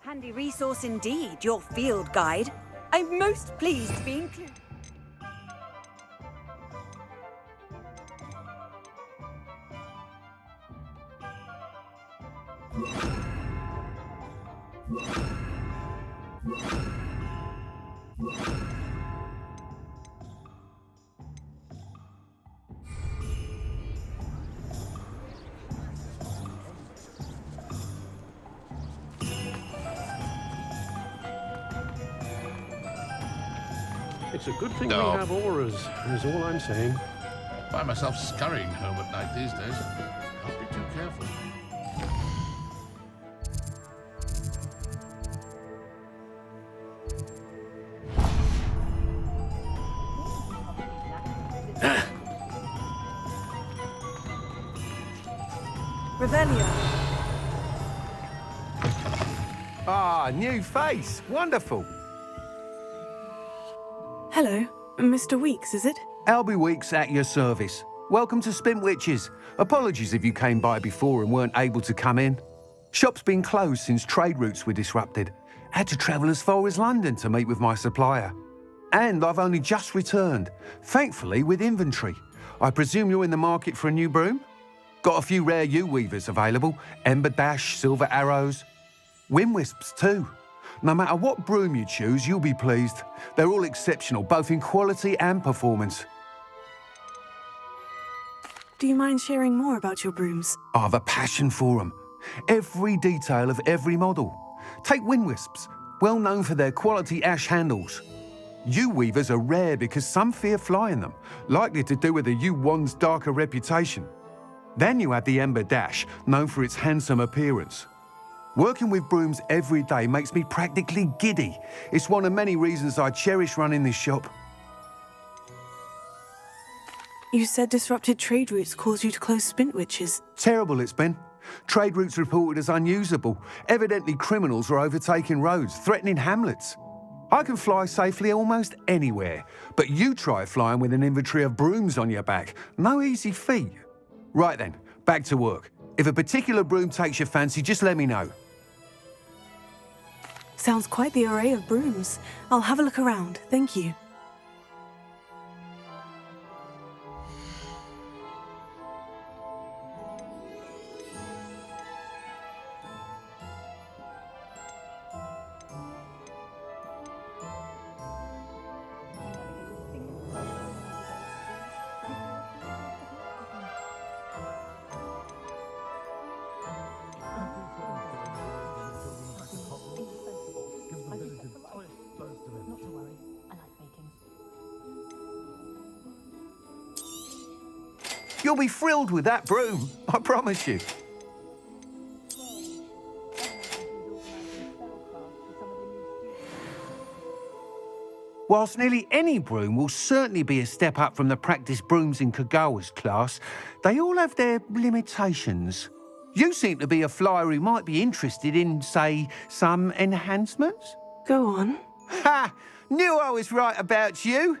Handy resource indeed, your field guide. I'm most pleased to be included. It's a good thing we have auras, is all I'm saying. Find myself scurrying home at night these days. Can't be too careful. Revelio. Ah, new face. Wonderful. Hello, Mr. Weeks, is it? Albie Weeks at your service. Welcome to Spintwitches. Apologies if you came by before and weren't able to come in. Shop's been closed since trade routes were disrupted. Had to travel as far as London to meet with my supplier. And I've only just returned, thankfully with inventory. I presume you're in the market for a new broom? Got a few rare U-weavers available. Ember Dash, Silver Arrows. Wind Wisps too. No matter what broom you choose, you'll be pleased. They're all exceptional, both in quality and performance. Do you mind sharing more about your brooms? I have a passion for them. Every detail of every model. Take Wind Wisps, well known for their quality ash handles. U-weavers are rare because some fear flying them, likely to do with the U-wand's darker reputation. Then you have the Ember Dash, known for its handsome appearance. Working with brooms every day makes me practically giddy. It's one of many reasons I cherish running this shop. You said disrupted trade routes caused you to close Spintwitches. Terrible it's been. Trade routes reported as unusable. Evidently criminals were overtaking roads, threatening hamlets. I can fly safely almost anywhere, but you try flying with an inventory of brooms on your back. No easy feat. Right then, back to work. If a particular broom takes your fancy, just let me know. Sounds quite the array of brooms. I'll have a look around, thank you. You'll be thrilled with that broom, I promise you. Whilst nearly any broom will certainly be a step up from the practice brooms in Kagawa's class, they all have their limitations. You seem to be a flyer who might be interested in, say, some enhancements? Go on. Ha! Knew I was right about you.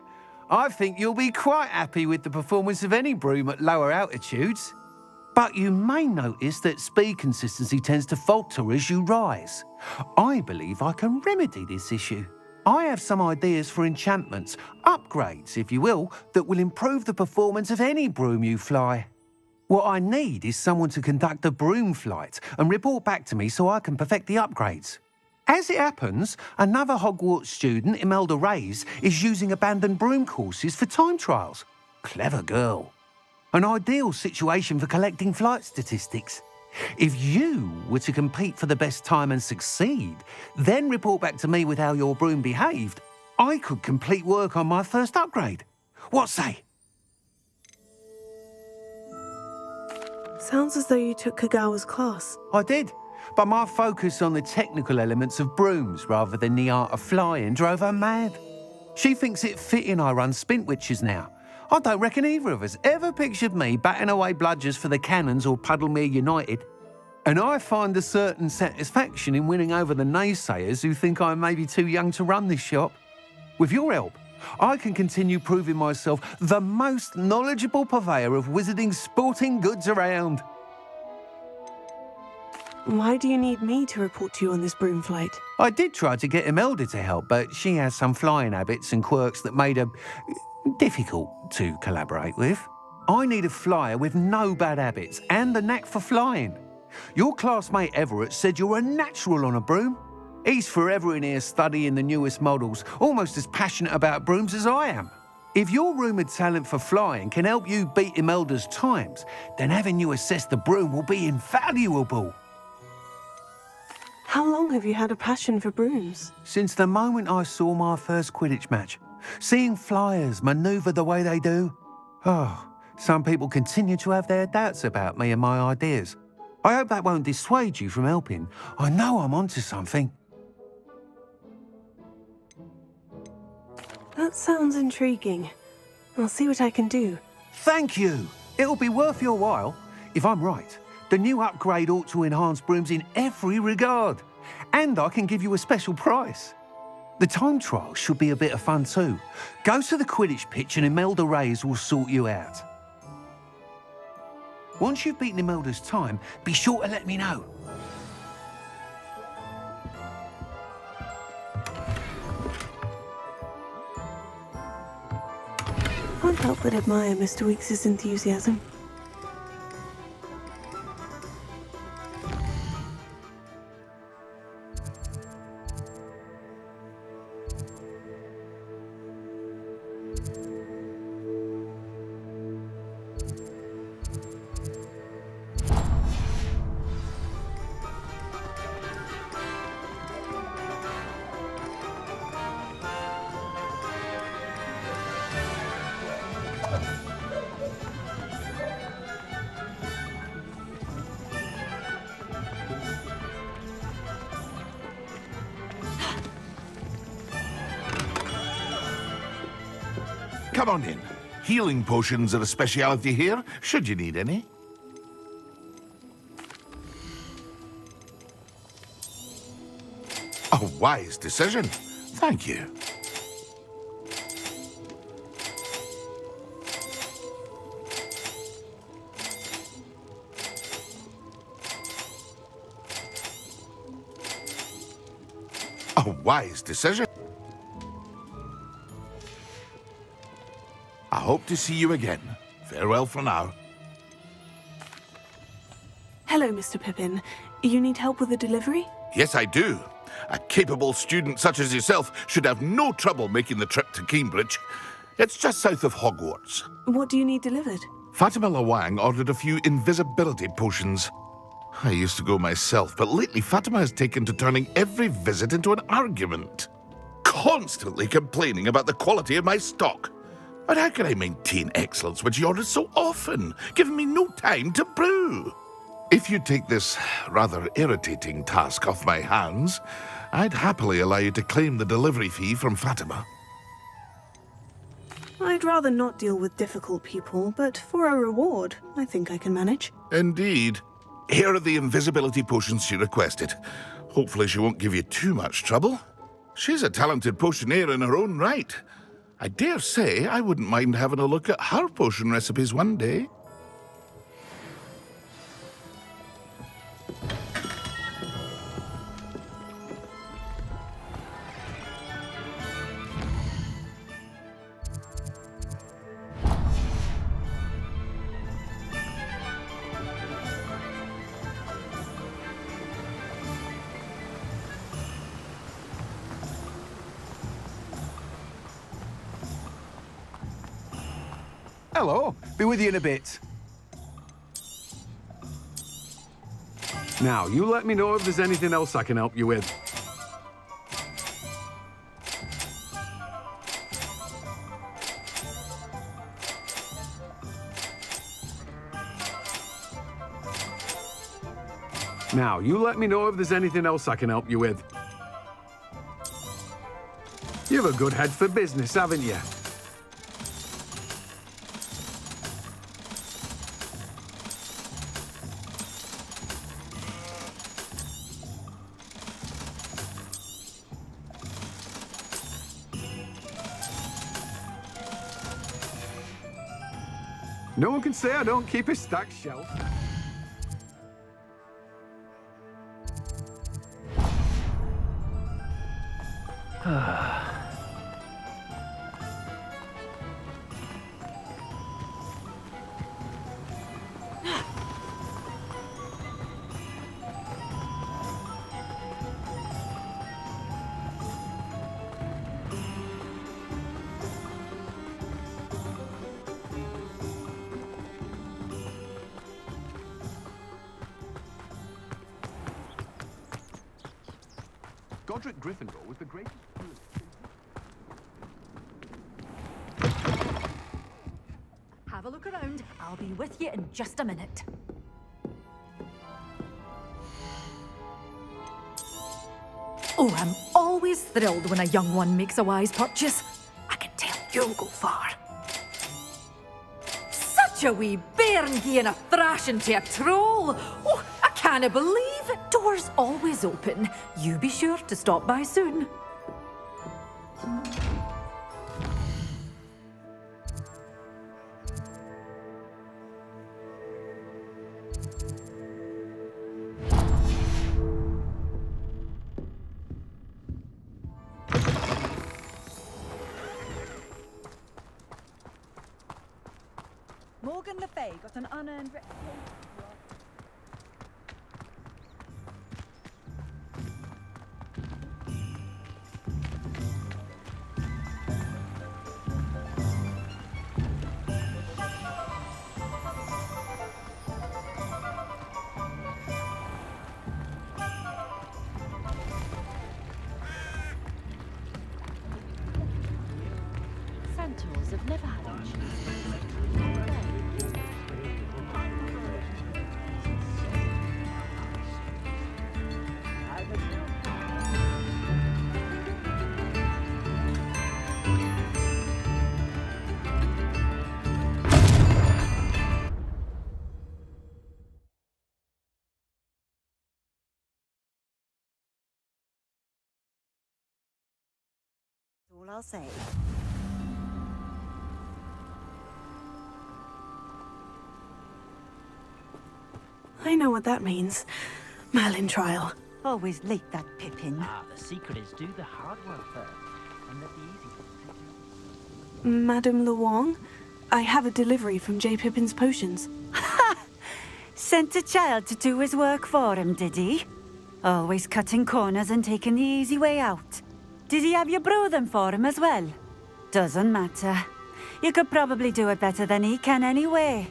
I think you'll be quite happy with the performance of any broom at lower altitudes. But you may notice that speed consistency tends to falter as you rise. I believe I can remedy this issue. I have some ideas for enchantments, upgrades, if you will, that will improve the performance of any broom you fly. What I need is someone to conduct a broom flight and report back to me so I can perfect the upgrades. As it happens, another Hogwarts student, Imelda Reyes, is using abandoned broom courses for time trials. Clever girl. An ideal situation for collecting flight statistics. If you were to compete for the best time and succeed, then report back to me with how your broom behaved, I could complete work on my first upgrade. What say? Sounds as though you took Kagawa's class. I did, but my focus on the technical elements of brooms rather than the art of flying drove her mad. She thinks it fitting I run Spintwitches now. I don't reckon either of us ever pictured me batting away bludgers for the Cannons or Puddlemere United. And I find a certain satisfaction in winning over the naysayers who think I'm maybe too young to run this shop. With your help, I can continue proving myself the most knowledgeable purveyor of wizarding sporting goods around. Why do you need me to report to you on this broom flight? I did try to get Imelda to help, but she has some flying habits and quirks that made her difficult to collaborate with. I need a flyer with no bad habits and the knack for flying. Your classmate Everett said you're a natural on a broom. He's forever in here studying the newest models, almost as passionate about brooms as I am. If your rumoured talent for flying can help you beat Imelda's times, then having you assess the broom will be invaluable. How long have you had a passion for brooms? Since the moment I saw my first Quidditch match, seeing flyers manoeuvre the way they do. Oh, some people continue to have their doubts about me and my ideas. I hope that won't dissuade you from helping. I know I'm onto something. That sounds intriguing. I'll see what I can do. Thank you. It'll be worth your while. If I'm right, the new upgrade ought to enhance brooms in every regard. And I can give you a special price. The time trial should be a bit of fun too. Go to the Quidditch pitch and Imelda Reyes will sort you out. Once you've beaten Imelda's time, be sure to let me know. Can't help but admire Mr. Weekes' enthusiasm. Come on in. Healing potions are a speciality here, should you need any. A wise decision. Thank you. A wise decision. I hope to see you again. Farewell for now. Hello, Mr. Pippin. You need help with the delivery? Yes, I do. A capable student such as yourself should have no trouble making the trip to Cambridge. It's just south of Hogwarts. What do you need delivered? Fatima Lawang ordered a few invisibility potions. I used to go myself, but lately Fatima has taken to turning every visit into an argument. Constantly complaining about the quality of my stock. But how can I maintain excellence when she orders so often, giving me no time to brew? If you take this rather irritating task off my hands, I'd happily allow you to claim the delivery fee from Fatima. I'd rather not deal with difficult people, but for a reward, I think I can manage. Indeed. Here are the invisibility potions she requested. Hopefully she won't give you too much trouble. She's a talented potioneer in her own right. I dare say I wouldn't mind having a look at her potion recipes one day. Hello. Be with you in a bit. Now, you let me know if there's anything else I can help you with. Now, you let me know if there's anything else I can help you with. You have a good head for business, haven't you? No one can say I don't keep a stacked shelf. Godric Gryffindor was the greatest. Have a look around. I'll be with you in just a minute. Oh, I'm always thrilled when a young one makes a wise purchase. I can tell you'll go far. Such a wee bairn gieing a thrashing to a troll. Oh, I can't believe it. Doors always open. You be sure to stop by soon. Morgan Le Fay got an unearned reputation. Centaurs have never had a chance. All I'll say. I know what that means. Merlin trial. Always late, that Pippin. Ah, the secret is do the hard work first, and let the easy work. Madame Lewong, I have a delivery from J. Pippin's potions. Sent a child to do his work for him, did he? Always cutting corners and taking the easy way out. Did he have you brew them for him as well? Doesn't matter. You could probably do it better than he can anyway.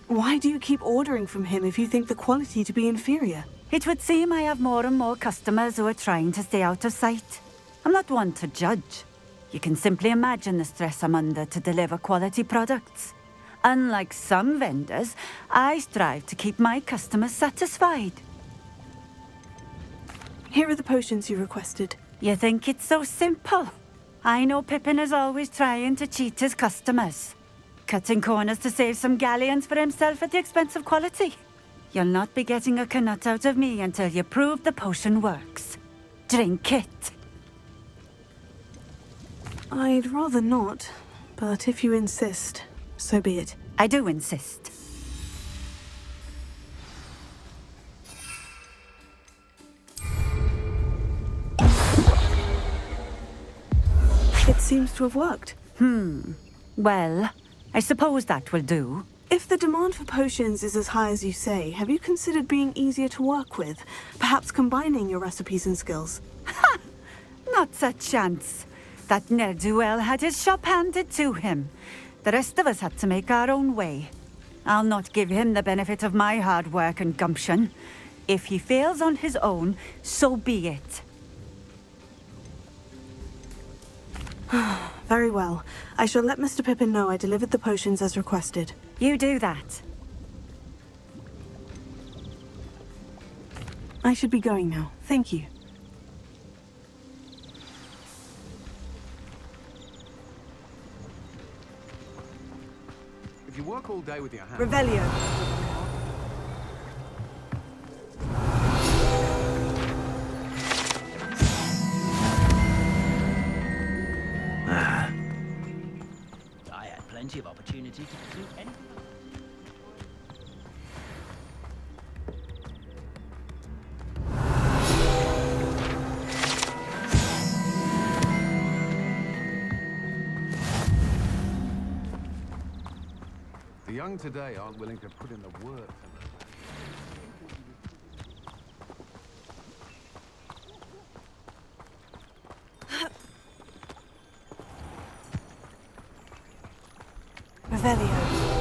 Why do you keep ordering from him if you think the quality to be inferior? It would seem I have more and more customers who are trying to stay out of sight. I'm not one to judge. You can simply imagine the stress I'm under to deliver quality products. Unlike some vendors, I strive to keep my customers satisfied. Here are the potions you requested. You think it's so simple? I know Pippin is always trying to cheat his customers. Cutting corners to save some galleons for himself at the expense of quality. You'll not be getting a canut out of me until you prove the potion works. Drink it. I'd rather not, but if you insist, so be it. I do insist. It seems to have worked. Well, I suppose that will do. If the demand for potions is as high as you say, have you considered being easier to work with? Perhaps combining your recipes and skills? Not a chance. That ne'er-do-well had his shop handed to him. The rest of us had to make our own way. I'll not give him the benefit of my hard work and gumption. If he fails on his own, so be it. Very well. I shall let Mr. Pippin know I delivered the potions as requested. You do that. I should be going now. Thank you. If you work all day with your hands... Revelio. I had plenty of opportunity to pursue anything. The young today aren't willing to put in the work. Revelio.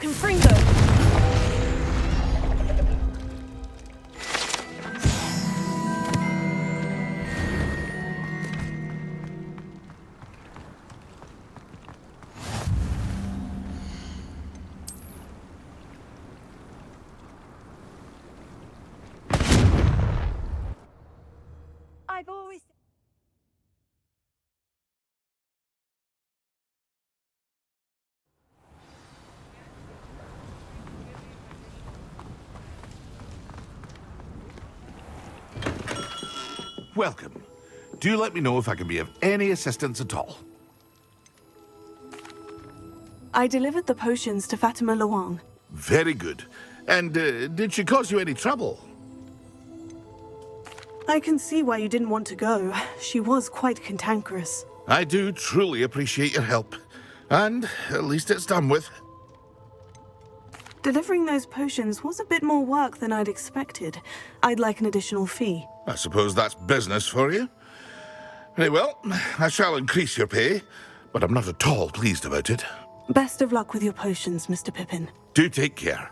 Confringo! I've always... Welcome. Do let me know if I can be of any assistance at all. I delivered the potions to Fatima Luang. Very good. And did she cause you any trouble? I can see why you didn't want to go. She was quite cantankerous. I do truly appreciate your help. And at least it's done with. Delivering those potions was a bit more work than I'd expected. I'd like an additional fee. I suppose that's business for you. Very well, I shall increase your pay, but I'm not at all pleased about it. Best of luck with your potions, Mr. Pippin. Do take care.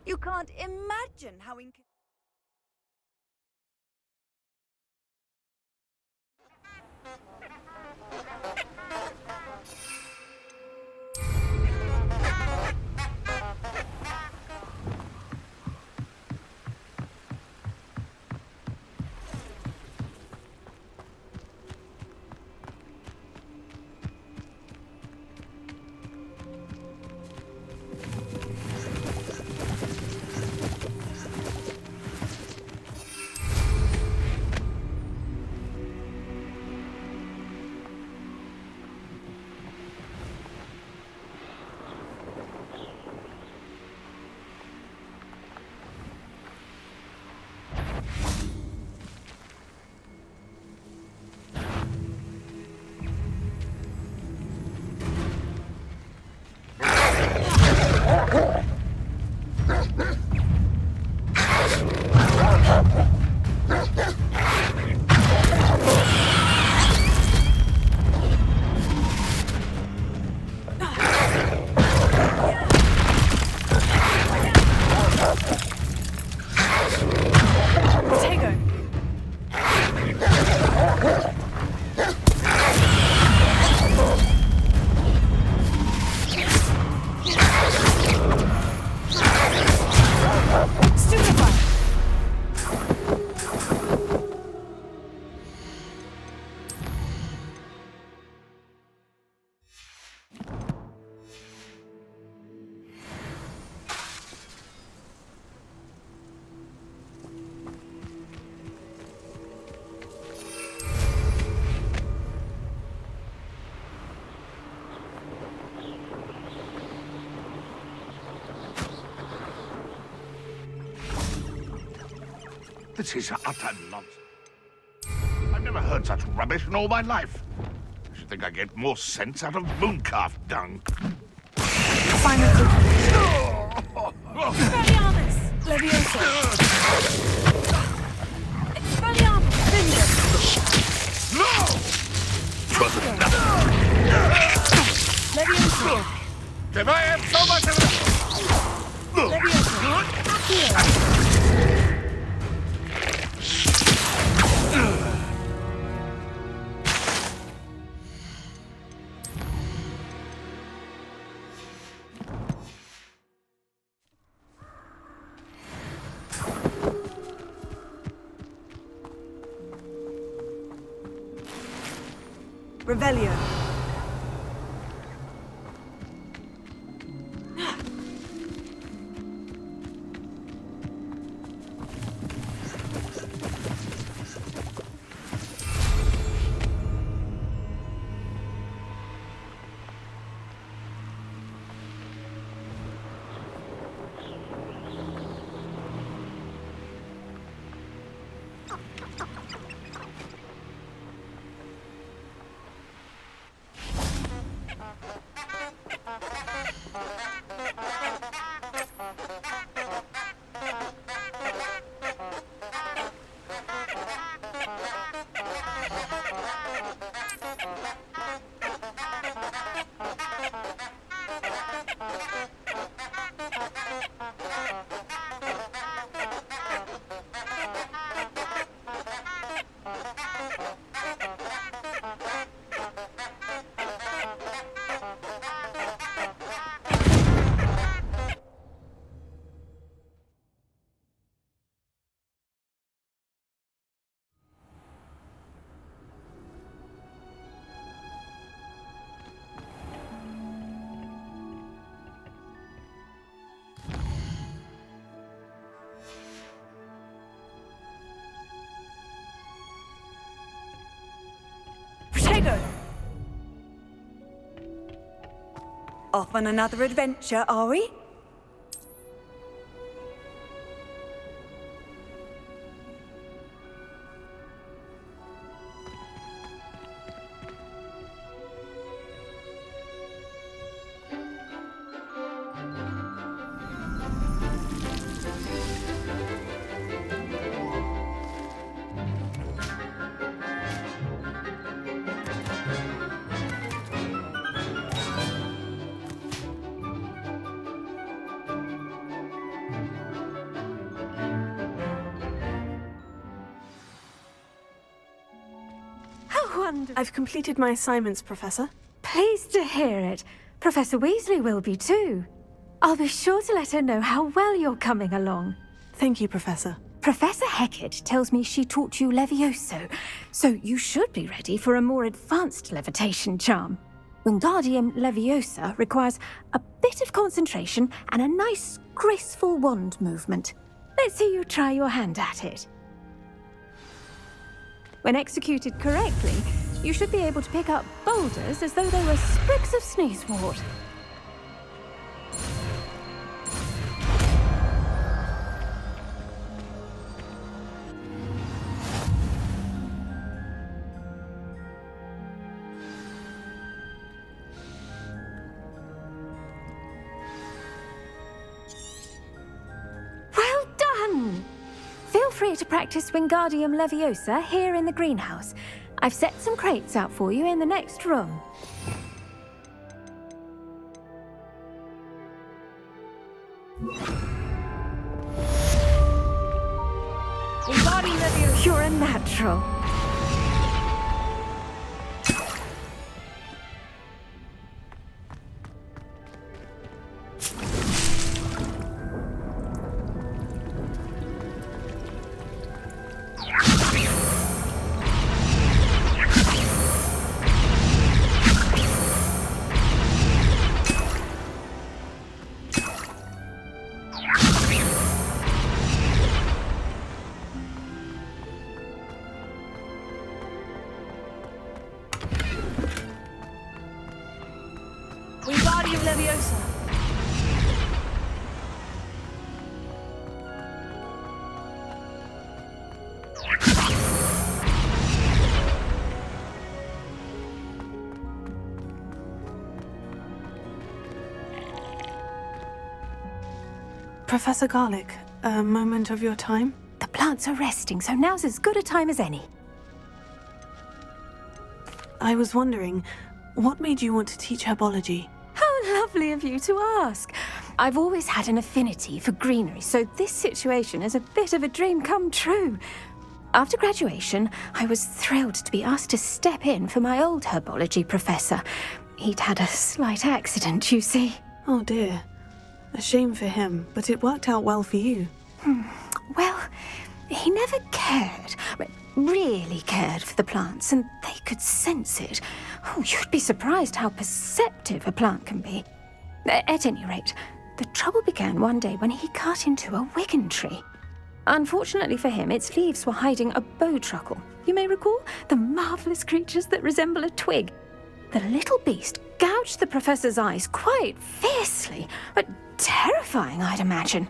You can't imagine how This is utter nonsense. I've never heard such rubbish in all my life. I should think I get more sense out of mooncalf dung. Final Expelliarmus! Leviosa! Expelliarmus! Finger! No! Leviosa! If I have so much of Leviosa! Here! Revelio. wonder. Off on another adventure, are we? I've completed my assignments, Professor. Pleased to hear it. Professor Weasley will be too. I'll be sure to let her know how well you're coming along. Thank you, Professor. Professor Hecat tells me she taught you Levioso, so you should be ready for a more advanced levitation charm. Wingardium Leviosa requires a bit of concentration and a nice, graceful wand movement. Let's see you try your hand at it. When executed correctly, you should be able to pick up boulders as though they were sprigs of sneezewort. Well done! Feel free to practice Wingardium Leviosa here in the greenhouse. I've set some crates out for you in the next room. Wingardium Leviosa! You're a natural. Wingardium Leviosa. Professor Garlick, a moment of your time? The plants are resting, so now's as good a time as any. I was wondering, what made you want to teach herbology? How lovely of you to ask. I've always had an affinity for greenery, so this situation is a bit of a dream come true. After graduation, I was thrilled to be asked to step in for my old herbology professor. He'd had a slight accident, you see. Oh dear. A shame for him, but it worked out well for you. Well, he never cared, really cared for the plants, and they could sense it. Oh, you'd be surprised how perceptive a plant can be. At any rate, the trouble began one day when he cut into a wigan tree. Unfortunately for him, its leaves were hiding a bowtruckle. You may recall the marvellous creatures that resemble a twig. The little beast gouged the professor's eyes quite fiercely, but terrifying, I'd imagine.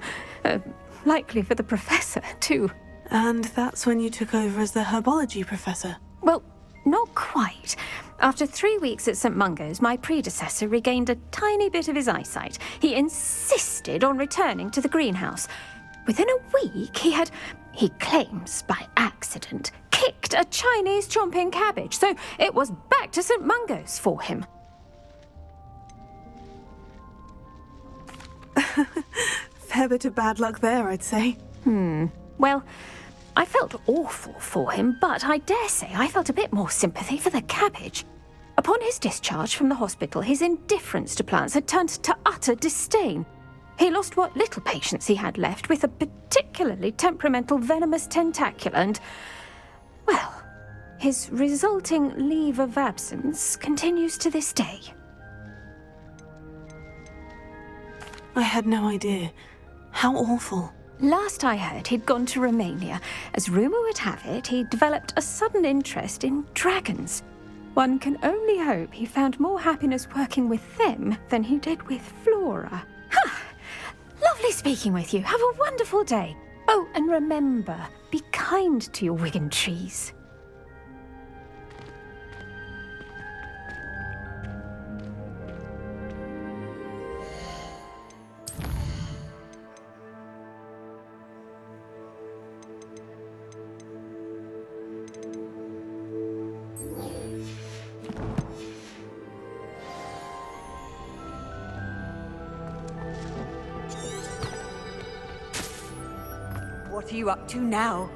Likely for the professor, too. And that's when you took over as the herbology professor? Well, not quite. After 3 weeks at St. Mungo's, my predecessor regained a tiny bit of his eyesight. He insisted on returning to the greenhouse. Within a week, he claims by accident, kicked a Chinese chomping cabbage, so it was back to St. Mungo's for him. Fair bit of bad luck there, I'd say. Well, I felt awful for him, but I dare say I felt a bit more sympathy for the cabbage. Upon his discharge from the hospital, his indifference to plants had turned to utter disdain. He lost what little patience he had left with a particularly temperamental venomous tentacula and, well, his resulting leave of absence continues to this day. I had no idea. How awful. Last I heard, he'd gone to Romania. As rumour would have it, he'd developed a sudden interest in dragons. One can only hope he found more happiness working with them than he did with Flora. Ha! Lovely speaking with you. Have a wonderful day. Oh, and remember, be kind to your Wigan trees. What are you up to now?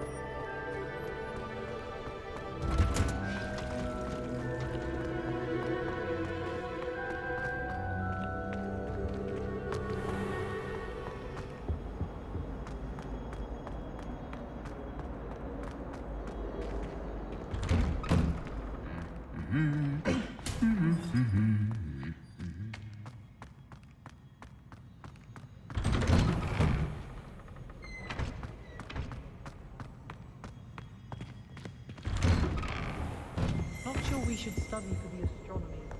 Not sure we should study for the astronomy exam.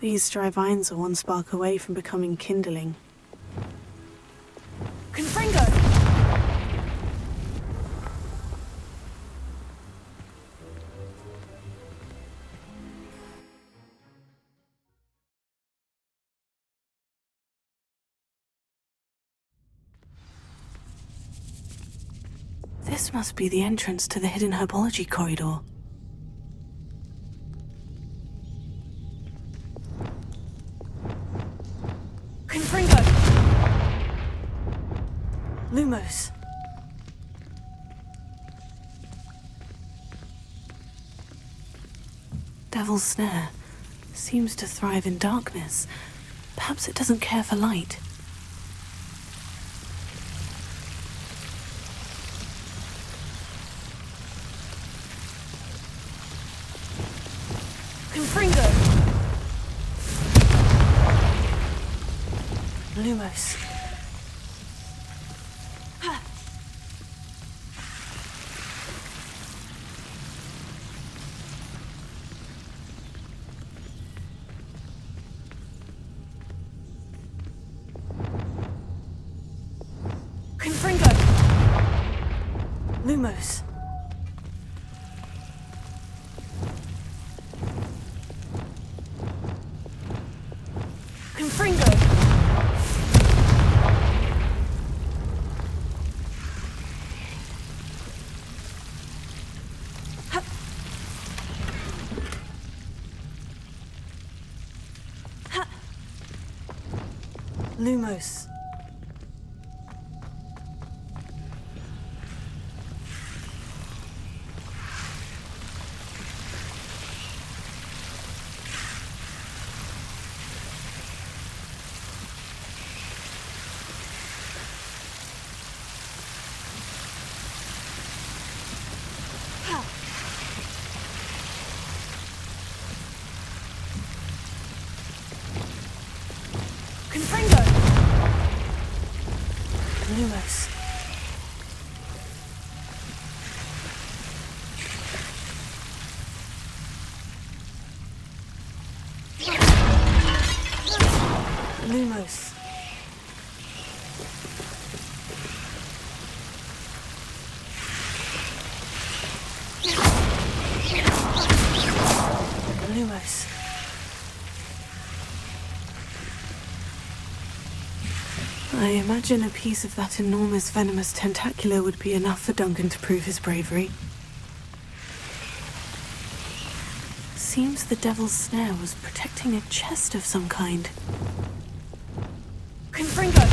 These dry vines are one spark away from becoming kindling. Confringo! This must be the entrance to the hidden herbology corridor. Confringo! Lumos. Devil's Snare seems to thrive in darkness. Perhaps it doesn't care for light. Confringo! Lumos. Confringo! Lumos. Confringo! Lumos. Confringo! Lumos. Lumos. Lumos. I imagine a piece of that enormous venomous tentacular would be enough for Duncan to prove his bravery. Seems the devil's snare was protecting a chest of some kind. Confringo!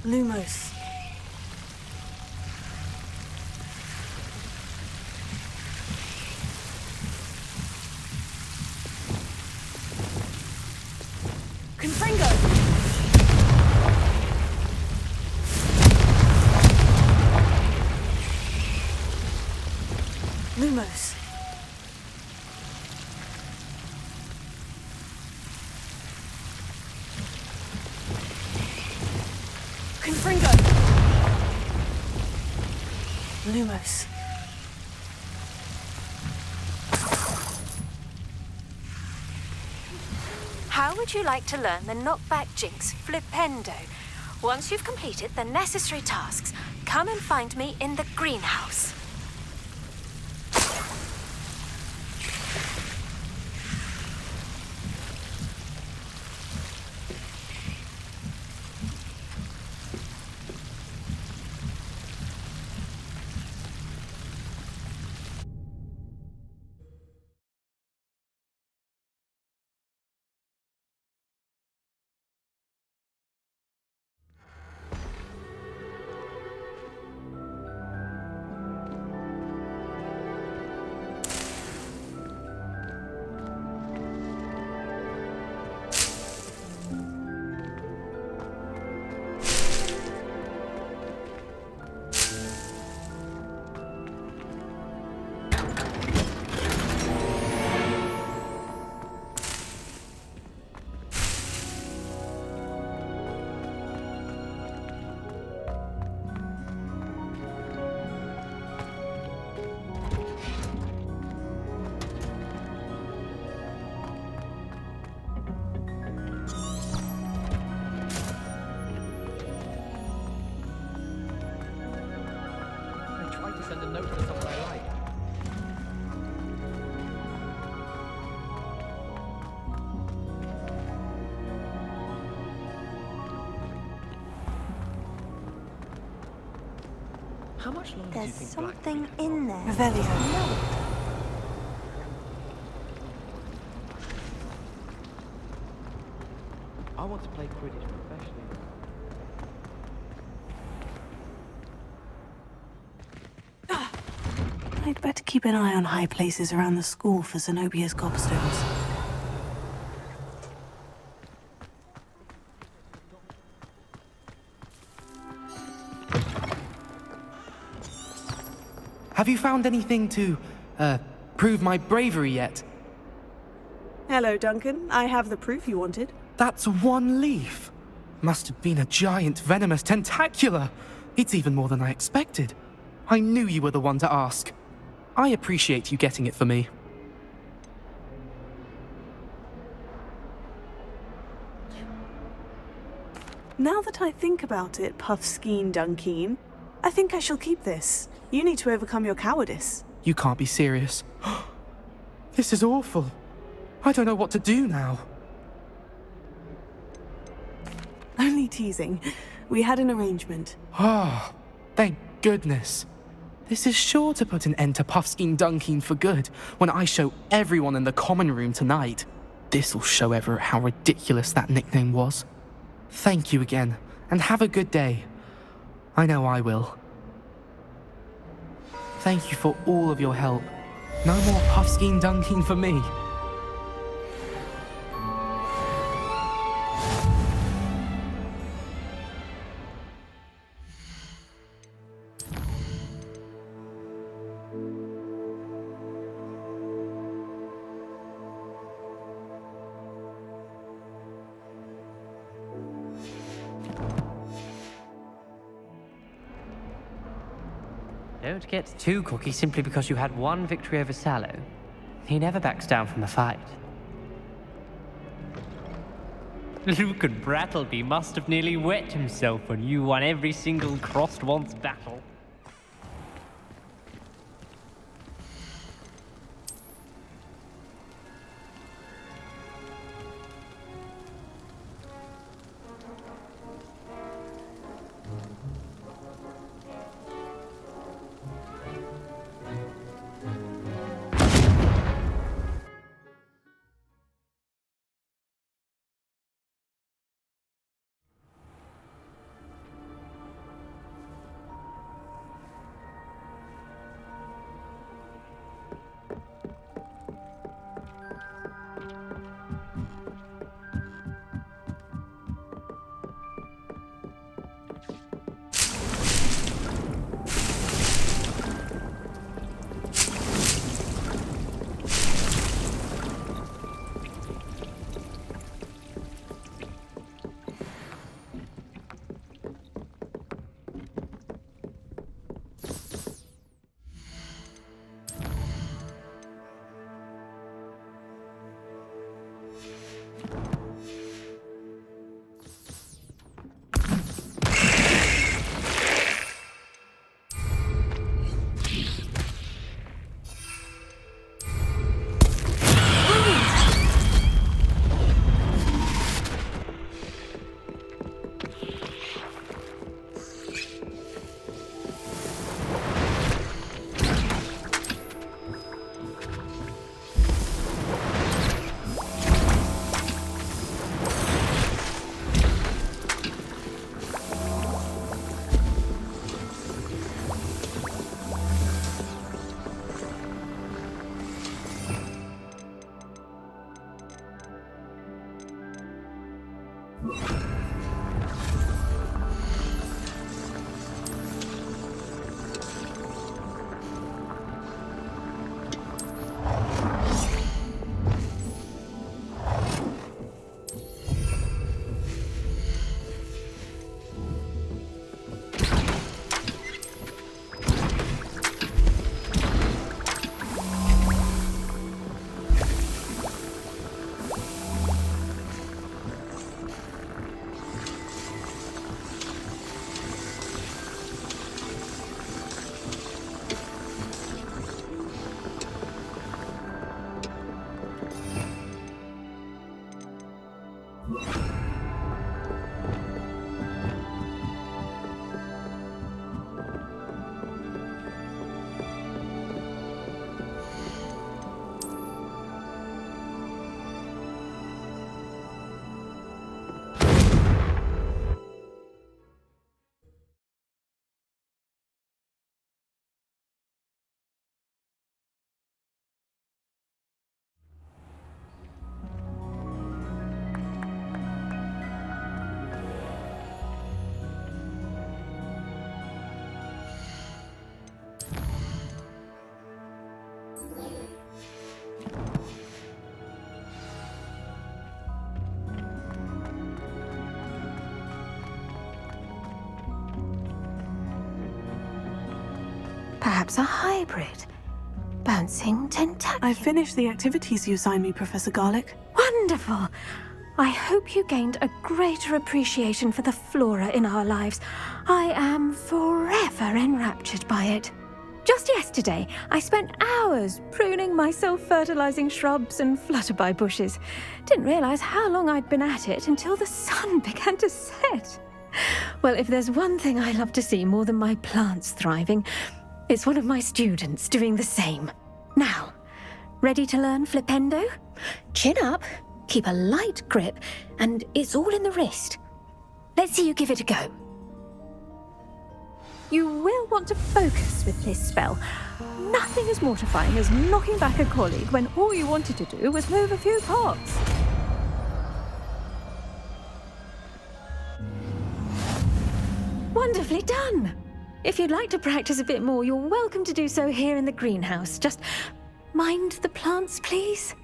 Lumos. Confringo! Lumos. Confringo! Lumos. How would you like to learn the knockback jinx flipendo? Once you've completed the necessary tasks, come and find me in the greenhouse. Send a note to someone I like. How much longer do you There's think something in there. Revelio. I want to play Quidditch professionally. I'd better keep an eye on high places around the school for Zenobia's gobstones. Have you found anything to, prove my bravery yet? Hello, Duncan. I have the proof you wanted. That's one leaf. Must have been a giant venomous tentacula. It's even more than I expected. I knew you were the one to ask. I appreciate you getting it for me. Now that I think about it, Puffskein Dunkeen, I think I shall keep this. You need to overcome your cowardice. You can't be serious. This is awful. I don't know what to do now. Only teasing. We had an arrangement. Ah, thank goodness. This is sure to put an end to Puffskein Dunkeen for good when I show everyone in the common room tonight. This'll show Everett how ridiculous that nickname was. Thank you again, and have a good day. I know I will. Thank you for all of your help. No more Puffskein Dunkeen for me. don't get too cocky simply because you had one victory over Sallow. He never backs down from a fight. Luke and Brattleby must have nearly wet himself when you won every single crossed once battle. Perhaps a hybrid. Bouncing tentaculum. I finished the activities you assigned me, Professor Garlick. Wonderful! I hope you gained a greater appreciation for the flora in our lives. I am forever enraptured by it. Just yesterday, I spent hours pruning my self-fertilizing shrubs and flutterby bushes. Didn't realize how long I'd been at it until the sun began to set. Well, if there's one thing I love to see more than my plants thriving, it's one of my students doing the same. Now, ready to learn Flipendo? Chin up, keep a light grip, and it's all in the wrist. Let's see you give it a go. You will want to focus with this spell. Nothing as mortifying as knocking back a colleague when all you wanted to do was move a few pots. Wonderfully done! If you'd like to practice a bit more, you're welcome to do so here in the greenhouse. Just mind the plants, please.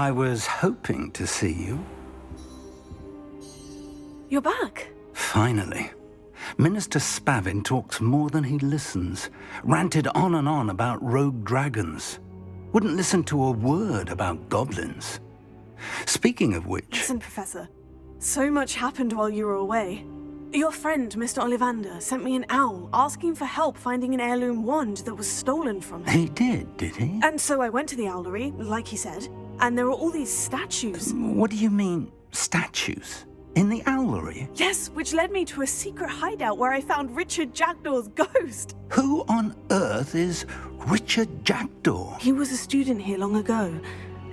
I was hoping to see you. You're back. Finally. Minister Spavin talks more than he listens. Ranted on and on about rogue dragons. Wouldn't listen to a word about goblins. Speaking of which... Listen, Professor. So much happened while you were away. Your friend, Mr. Ollivander, sent me an owl asking for help finding an heirloom wand that was stolen from him. He did he? And so I went to the owlery, like he said, and there were all these statues. What do you mean, statues? In the owlery? Yes, which led me to a secret hideout where I found Richard Jackdaw's ghost. Who on earth is Richard Jackdaw? He was a student here long ago.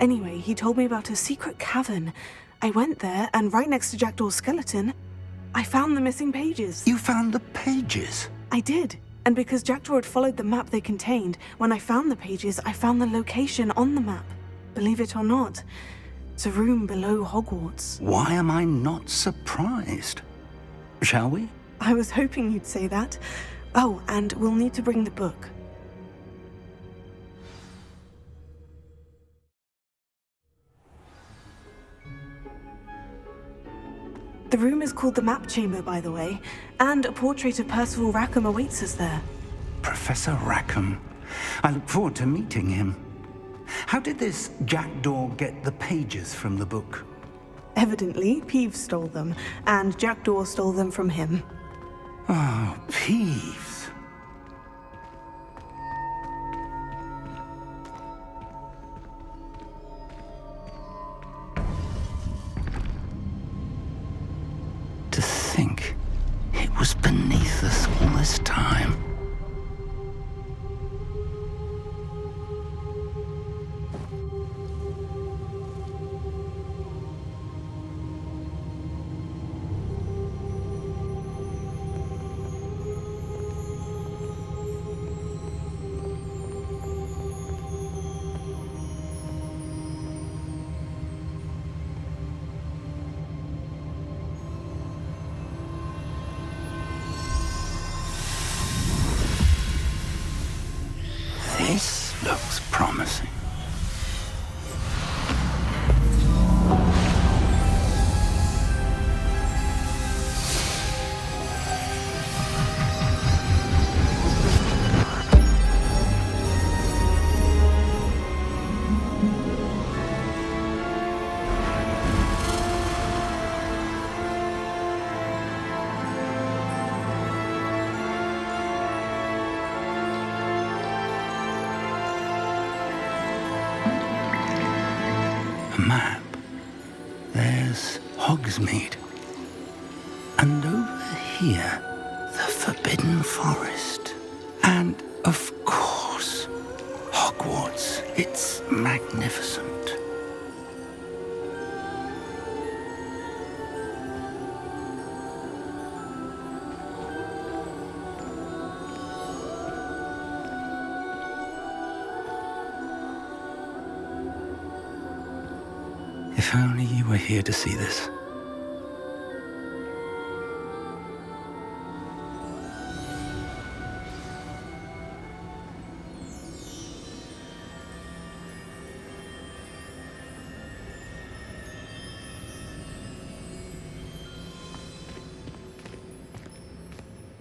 Anyway, he told me about a secret cavern. I went there, and right next to Jackdaw's skeleton, I found the missing pages. You found the pages? I did. And because Jackdaw had followed the map they contained, when I found the pages, I found the location on the map. Believe it or not, it's a room below Hogwarts. Why am I not surprised? Shall we? I was hoping you'd say that. Oh, and we'll need to bring the book. The room is called the Map Chamber, by the way, and a portrait of Percival Rackham awaits us there. Professor Rackham. I look forward to meeting him. How did this Jackdaw get the pages from the book? Evidently, Peeves stole them, and Jackdaw stole them from him. Oh, Peeves. To think it was beneath us all this time. This looks promising. Map. There's Hogsmeade. And over here, the Forbidden Forest. And, of course, Hogwarts. It's magnificent. If only you were here to see this.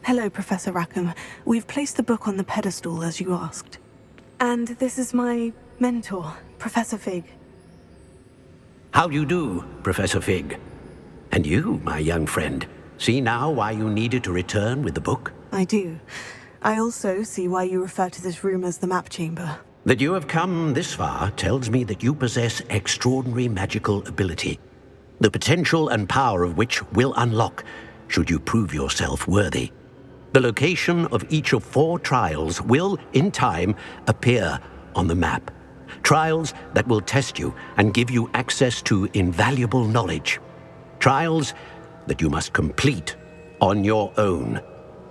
Hello, Professor Rackham. We've placed the book on the pedestal, as you asked. And this is my mentor, Professor Fig. How do you do, Professor Fig? And you, my young friend, see now why you needed to return with the book? I do. I also see why you refer to this room as the Map Chamber. That you have come this far tells me that you possess extraordinary magical ability, the potential and power of which will unlock should you prove yourself worthy. The location of each of 4 trials will, in time, appear on the map. Trials that will test you and give you access to invaluable knowledge. Trials that you must complete on your own.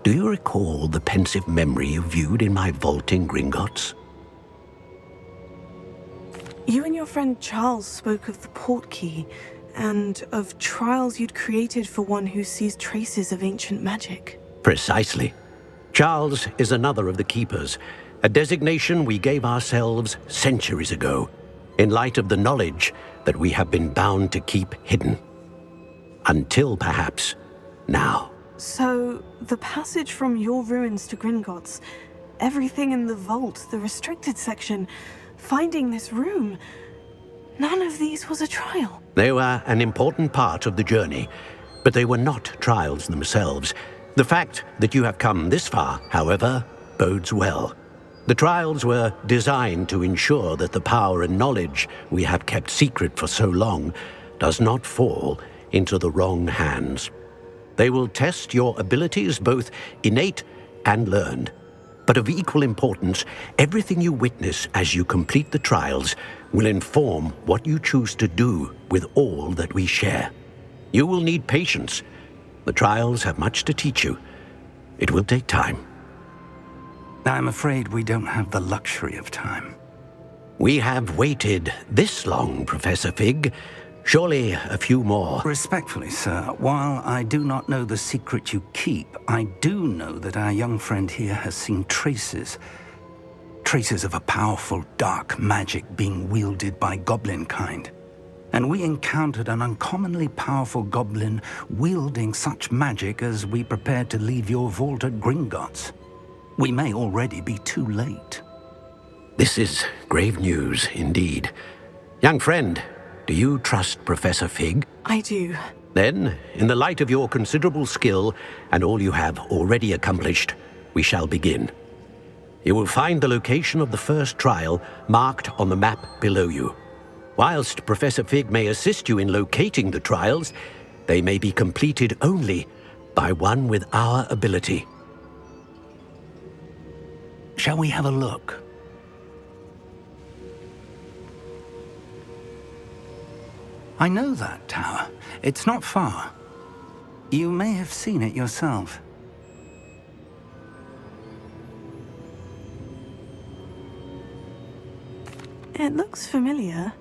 Do you recall the pensive memory you viewed in my vault in Gringotts? You and your friend Charles spoke of the portkey, and of trials you'd created for one who sees traces of ancient magic. Precisely. Charles is another of the keepers, a designation we gave ourselves centuries ago, in light of the knowledge that we have been bound to keep hidden. Until perhaps now. So, the passage from your ruins to Gringotts, everything in the vault, the restricted section, finding this room, none of these was a trial. They were an important part of the journey, but they were not trials themselves. The fact that you have come this far, however, bodes well. The trials were designed to ensure that the power and knowledge we have kept secret for so long does not fall into the wrong hands. They will test your abilities, both innate and learned. But of equal importance, everything you witness as you complete the trials will inform what you choose to do with all that we share. You will need patience. The trials have much to teach you. It will take time. I'm afraid we don't have the luxury of time. We have waited this long, Professor Fig. Surely a few more. Respectfully, sir, while I do not know the secret you keep, I do know that our young friend here has seen traces of a powerful dark magic being wielded by goblin kind. And we encountered an uncommonly powerful goblin wielding such magic as we prepared to leave your vault at Gringotts. We may already be too late. This is grave news indeed. Young friend, do you trust Professor Fig? I do. Then, in the light of your considerable skill and all you have already accomplished, we shall begin. You will find the location of the first trial marked on the map below you. Whilst Professor Fig may assist you in locating the trials, they may be completed only by one with our ability. Shall we have a look? I know that tower. It's not far. You may have seen it yourself. It looks familiar.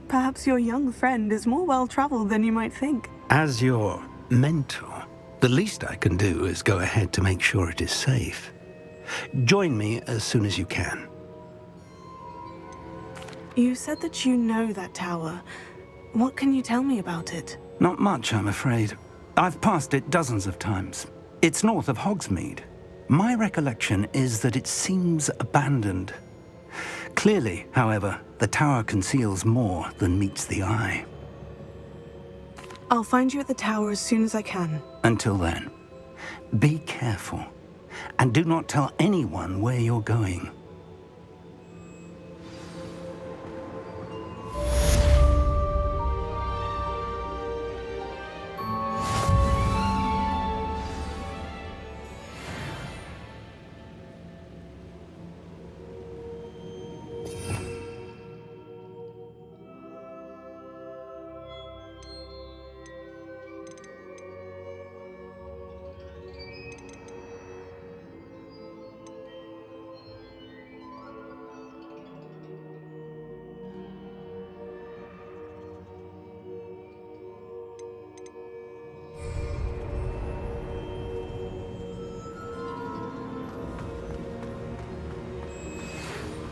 Perhaps your young friend is more well-traveled than you might think. As your mentor, the least I can do is go ahead to make sure it is safe. Join me as soon as you can. You said that you know that tower. What can you tell me about it? Not much, I'm afraid. I've passed it dozens of times. It's north of Hogsmeade. My recollection is that it seems abandoned. Clearly, however, the tower conceals more than meets the eye. I'll find you at the tower as soon as I can. Until then, be careful. And do not tell anyone where you're going.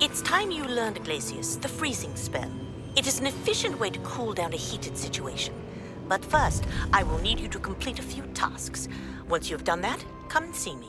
It's time you learned, Glacius, the freezing spell. It is an efficient way to cool down a heated situation. But first, I will need you to complete a few tasks. Once you have done that, come and see me.